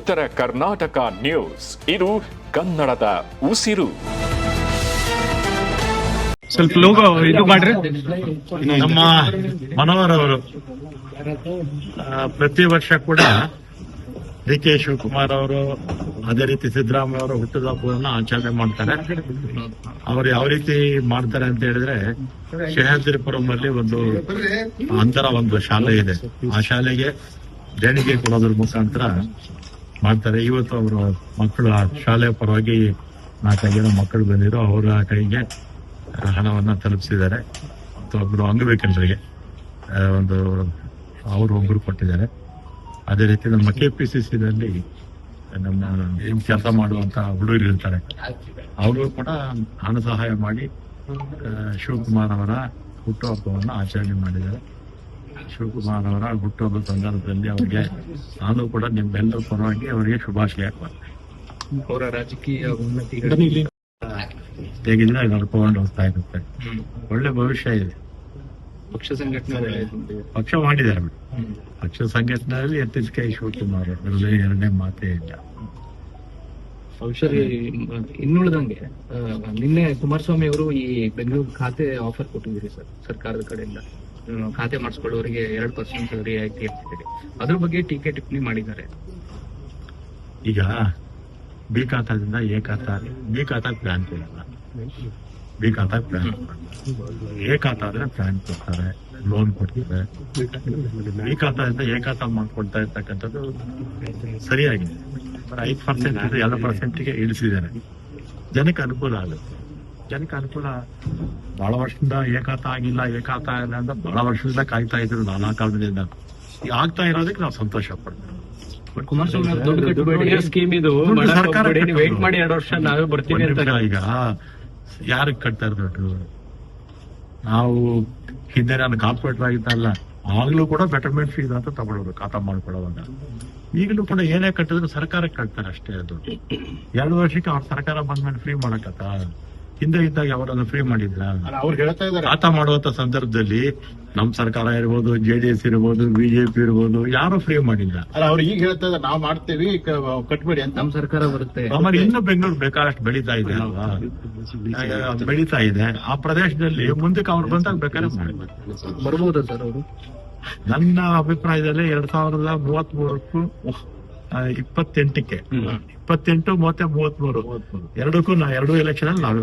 ಉತ್ತರ ಕರ್ನಾಟಕ ನ್ಯೂಸ್, ಇದು ಕನ್ನಡದ ಉಸಿರು. ಸ್ವಲ್ಪ ಲೋಗೋ ಇದು ಮಾಡ್ರಿ. ನಮ್ಮ ಮನೋಹರ್ ಅವರು ಪ್ರತಿ ವರ್ಷ ಕೂಡ ಡಿ.ಕೆ. ಶಿವಕುಮಾರ್ ಅವರು, ಅದೇ ರೀತಿ ಸಿದ್ದರಾಮಯ್ಯ ಅವರು ಹುಟ್ಟುಹಬ್ಬವನ್ನು ಆಚರಣೆ ಮಾಡ್ತಾರೆ. ಅವ್ರು ಯಾವ ರೀತಿ ಮಾಡ್ತಾರೆ ಅಂತ ಹೇಳಿದ್ರೆ, ಶೇಷಾದ್ರಿಪುರಂ ಅಲ್ಲಿ ಒಂದು ಶಾಲೆ ಇದೆ. ಆ ಶಾಲೆಗೆ ದೇಣಿಗೆ ಕೊಡೋದ್ರ ಮುಖಾಂತರ ಮಾಡ್ತಾರೆ. ಇವತ್ತು ಅವರು ಮಕ್ಕಳು ಆ ಶಾಲೆಯ ಪರವಾಗಿ 4 ಜನ ಮಕ್ಕಳು ಬಂದಿರೋ ಅವರ ಕೈಗೆ ಹಣವನ್ನ ತಲುಪಿಸಿದ್ದಾರೆ. ಮತ್ತು ಒಬ್ಬರು ಅಂಗವಿಕಲರಿಗೆ ಒಬ್ಬರು ಕೊಟ್ಟಿದ್ದಾರೆ. ಅದೇ ರೀತಿ ನಮ್ಮ KPCCದಲ್ಲಿ ನಮ್ಮ ಕೆಲಸ ಮಾಡುವಂತ ಹುಡುಗರು ಇರ್ತಾರೆ, ಅವರು ಕೂಡ ಹಣ ಸಹಾಯ ಮಾಡಿ ಶಿವಕುಮಾರ್ ಅವರ ಹುಟ್ಟುಹಬ್ಬವನ್ನು ಆಚರಣೆ ಮಾಡಿದ್ದಾರೆ. ಶಿವಕುಮಾರ್ ಅವರ ಹುಟ್ಟುಹಬ್ಬ ಸಂದರ್ಭದಲ್ಲಿ ಅವರಿಗೆ ನಾನು ಕೂಡ ನಿಮ್ಮೆಲ್ಲರ ಪರವಾಗಿ ಅವರಿಗೆ ಶುಭಾಶಯ ಅವರ ರಾಜಕೀಯ ಉನ್ನತಿ ಹೇಗಿದ್ರೆ ನಡ್ಕೊಂಡು ಹೋಗ್ತಾ ಇರುತ್ತೆ. ಒಳ್ಳೆ ಭವಿಷ್ಯ ಇದೆ. ಪಕ್ಷ ಸಂಘಟನೆ ಪಕ್ಷ ಮಾಡಿದ್ದಾರೆ. ಪಕ್ಷ ಸಂಘಟನೆಯಲ್ಲಿ ಎತ್ತಿಸ್ಕೈ ಶಿವಕುಮಾರ್ ಎರಡನೇ ಮಾತೇ ಇಲ್ಲ. ಬಹುಶಃ ಇನ್ನುಳಿದಂಗೆ ನಿನ್ನೆ ಕುಮಾರಸ್ವಾಮಿ ಅವರು ಈ ಬೆಂಗಳೂರು ಖಾತೆ ಆಫರ್ ಕೊಟ್ಟಿದ್ದೀರಿ ಸರ್, ಸರ್ಕಾರದ ಕಡೆಯಿಂದ ಖಾತೆ ಮಾಡಿಸ್ಕೊಳ್ಳೋರಿಗೆ 2% ರಿಯಾಯಿತಿ ಅಂತಿದ್ದೀರಿ. ಅದ್ರ ಬಗ್ಗೆ ಟೀಕೆ ಟಿಪ್ಪಣಿ ಮಾಡಿದ್ದಾರೆ. ಈಗ ಬಿ ಖಾತಾದಿಂದ ಎ ಖಾತಾ, ಬಿ ಖಾತಾ ಪ್ಲಾನ್ ಕೊಡಲ್ಲ, ಬಿ ಖಾತಾ ಪ್ಲಾನ್ ಎ ಖಾತಾ ಆದ್ರೆ ಪ್ಲಾನ್ ಕೊಡ್ತಾರೆ, ಲೋನ್ ಕೊಡ್ತಾರೆ. ಬಿ ಖಾತಾದಿಂದ ಎ ಖಾತಾ ಮಾಡ್ಕೊಡ್ತಾ ಇರ್ತಕ್ಕಂಥದ್ದು ಸರಿಯಾಗಿದೆ. 5% 2%ಗೆ ಇಳಿಸಿದ್ದಾರೆ. ಜನಕ್ಕೆ ಅನುಕೂಲ ಆಗುತ್ತೆ. ಜನಕ್ಕೆ ಅನುಕೂಲ. ಬಹಳ ವರ್ಷದಿಂದ ಏಕಾತ ಆಗಿಲ್ಲ ಅಂತ ಬಹಳ ವರ್ಷದಿಂದ ಕಾಯ್ತಾ ಇದ್ರು. ನಾನಾ ಕಾಲದಿಂದ ಆಗ್ತಾ ಇರೋದಕ್ಕೆ ನಾವು ಸಂತೋಷ ಪಡ್ತೀವಿ. ಕುಮಾರಸ್ವಾಮಿ ಸ್ಕೀಮ್ ಇದು ಸರ್ಕಾರ ವೇಟ್ ಮಾಡಿ 2 ವರ್ಷ ನಾವೇ ಬರ್ತೀವಿ ಅಂತ. ಈಗ ಯಾರಿಗೆ ಕಟ್ತಾ ಇರೋದು? ನಾವು ಹಿಂದೆ ನಾನು ಕಾರ್ಪೊರೇಟರ್ ಆಗಿದ್ದಲ್ಲ, ಆಗ್ಲೂ ಕೂಡ ಬೆಟರ್ಮೆಂಟ್ ಫೀಸ್ ಅಂತ ತಗೊಳ್ಳೋದು ಖಾತಾ ಮಾಡ್ಕೊಳ್ಳೋವಾಗ. ಈಗಲೂ ಕೂಡ ಏನೇ ಕಟ್ಟಿದ್ರು ಸರ್ಕಾರಕ್ಕೆ ಕಟ್ತಾರೆ ಅಷ್ಟೇ. ಅದು 2 ವರ್ಷಕ್ಕೆ ಅವ್ರ ಸರ್ಕಾರ ಬಂದ್ಮೇಲೆ ಫ್ರೀ ಮಾಡಕತ್ತ. ಹಿಂದೆ ಇದ್ದಾಗ ಅವರನ್ನು ಫ್ರೀ ಮಾಡಿದ್ರ? ಅವ್ರು ಹೇಳ್ತಾ ಇದ್ದಾರೆ ಖಾತಾ ಮಾಡುವಂತ ಸಂದರ್ಭದಲ್ಲಿ ನಮ್ ಸರ್ಕಾರ ಇರ್ಬೋದು, JDS ಇರ್ಬೋದು, BJP ಇರ್ಬೋದು, ಯಾರು ಫ್ರೀ ಮಾಡಿಲ್ಲ. ಅವ್ರು ಈಗ ಹೇಳ್ತಾ ಇದ್ದಾರೆ ನಾವು ಮಾಡ್ತೇವಿ ಕಟ್ಬೇಡಿ ಅಂತ. ನಮ್ ಸರ್ಕಾರ ಬರುತ್ತೆ. ಆಮೇಲೆ ಇನ್ನು ಬೆಂಗಳೂರು ಬೇಕಾದಷ್ಟು ಬೆಳೀತಾ ಇದೆ ಅಲ್ವಾ? ಬೆಳೀತಾ ಇದೆ. ಆ ಪ್ರದೇಶದಲ್ಲಿ ಮುಂದಕ್ಕೆ ಅವ್ರು ಬಂದಾಗ ಬೇಕಾದ್ರೆ ಮಾಡ್ಬೇಕು. ಬರ್ಬೋದಾ ಸರ್ ಅವರು? ನನ್ನ ಅಭಿಪ್ರಾಯದಲ್ಲಿ 2033ಕ್ಕೂ 28ಕ್ಕೆ 28 ಮತ್ತೆ 33 ಎರಡಕ್ಕೂ 2 ಎಲೆಕ್ಷನ್ ಅಲ್ಲಿ ನಾವೇ